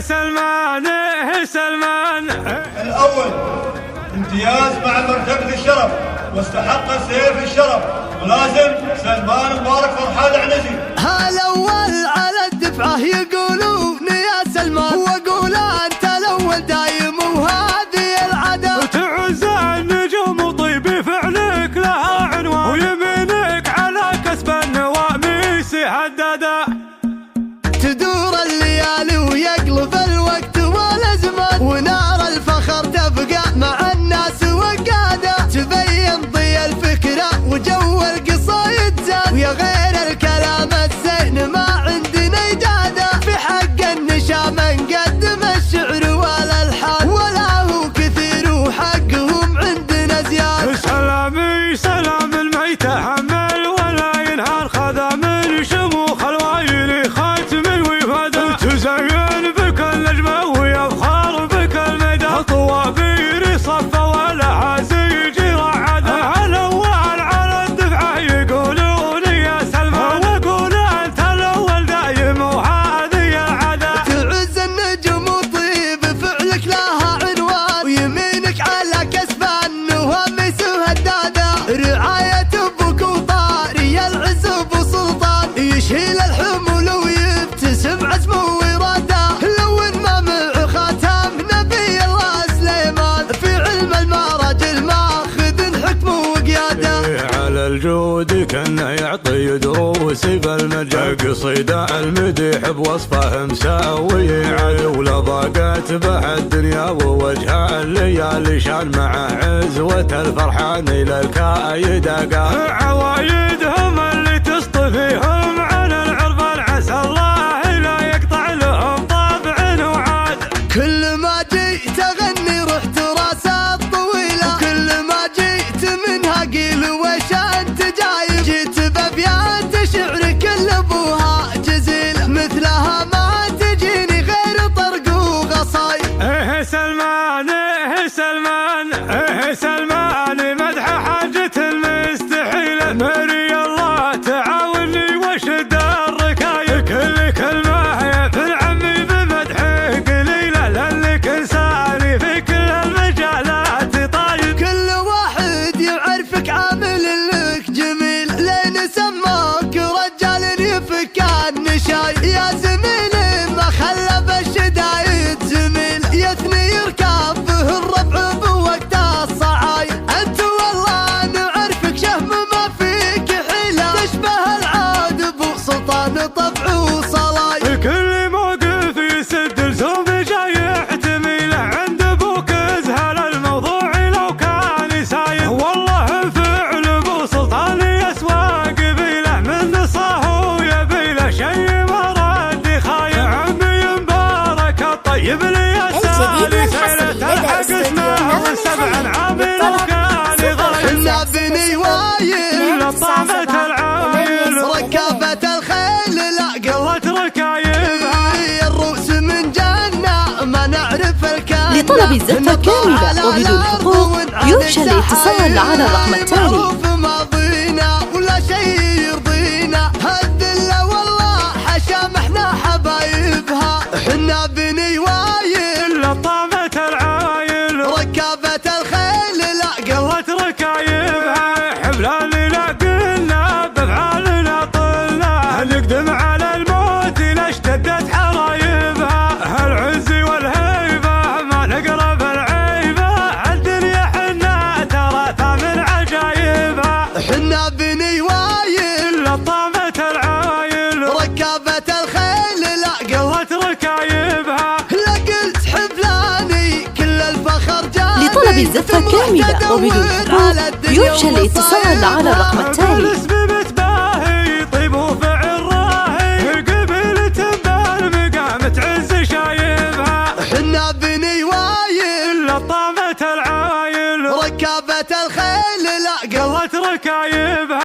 سلمان سلمان. الأول امتياز مع مرتبة الشرف، واستحق سيف الشرف، ولازم سلمان مبارك فرحان العنزي. هالأول على الدفعة يقولون يا سلمان، وأقول أنت الأول دايم وهذه العادة. وتعز النجوم وطيب فعلك لها عنوان، ويمينك على كسب النواميس هدادة. تدور الليالي ويقلب الوقت والأزمان، ونار الفخر تبقى مع الناس وقادة. تبين ضي الفكرة وجو القصايد زاد، ويا غير الكلام الزين ما عندنا إجادة. في حق النشام نقدم الشعر والألحان، ولا هو كثير وحقهم عندنا زيادة. سلامي سلام الميتة حمل ولا ينهار، خذ من شموخ الوايل خاتم الوفادة. تزين بكل نجمة ويفخر بكل مدى، طوافير صفة ولا حزيج رعدة. الأول على الدفعة يقولون يا سلمان، وأقول أنت الأول دايم وهذه العادة. تعز النجوم وطيب فعلك لها عنوان، ويمينك على كسب النواميس وهدادة. رعاية أبوك وطاري العز وسلطان، يشيل الحمل ويبتسم عزمه وإرادة. لو ما مع خاتم نبي الله سليمان، في علم المراجل ماخذ حكمه وقيادة. على الجود كان يعطي دروس بالمجال، قصيدة المديح بوصفه مساوي عاد. ولضاقت به الدنيا ووجه الليالي، شان مع عزوة الفرحان إلى الكايد قال. عوايدهم اللي تصطفيهم عن العرف، عسى الله لا يقطع لهم طابع وعاد. كل ما جيت أغني رحت راسها الطويلة، وكل ما جيت منها قيل وش أنت جايب. جيت بأبيات شعر كل أبوها جزيلة، مثلها ما تجيني غير طرق وغصايب. سلمان سلمان سلمان، مدح حاجة المستحيلة. مري الله تعاوني وشد الركايب، كل كلمة في العمي بمدحه قليلة، لأنك إنساني في كل المجالات طايب. كل واحد يعرفك عامل لك جميل، لين سماك رجال يفك النشاي. يا زميلي ما خلى بالشدايد زميل، يثني يركب به الربع بوقت الصعايب. انت والله نعرفك شهم ما فيك حيلة، تشبه العاد ابو سلطان طبع وصلاي. كل موقف يسد لزوم جاي يحتمله، عند ابوك ازهل الموضوع لو كان سايب. والله فعل ابو سلطان يسوى قبيله، من نصاه ويبيله شي ما رد خايب. عمي مبارك الطيب لي السالي، سيرة الحق اسمه سبع عامل وكان ضايب. حنا بني وايل لطامة العايل، ركابة الخيل لا قلت ركايبها. الرؤوس من جنة ما نعرف الكلام. لطلب الزفة كاملة وبدون حقوق يرجى الاتصال على الرقم التالي. ماضينا ولا شيء يرضينا، هالذلة والله حشا ما احنا حبايبها. حنا بني وايل لطامة العايل، ركابة الخيل لا قلت ركايبها. حبلاني لا قلنا بافعالنا طلنا، نقدم على الموت لا اشتدت حرايبها. هالعز والهيبة ما نقرب العيبة، الدنيا حنا ترى ثامن عجايبها. حنا بني وايل لطامة العايل، ركابة الخيل لا قلت ركايبها. لا قلت حفلاني كل الفخر جاني. لطلب الزفة كاملة وبدون حقوق يرجى الاتصال على الرقم التالي. الاسم بتباهي طيب وفعل راهي، قبيلة بالمقام تعز شايبها. حنا بني وايل لطامة العايل، ركابة الخيل لا قلت ركايبها.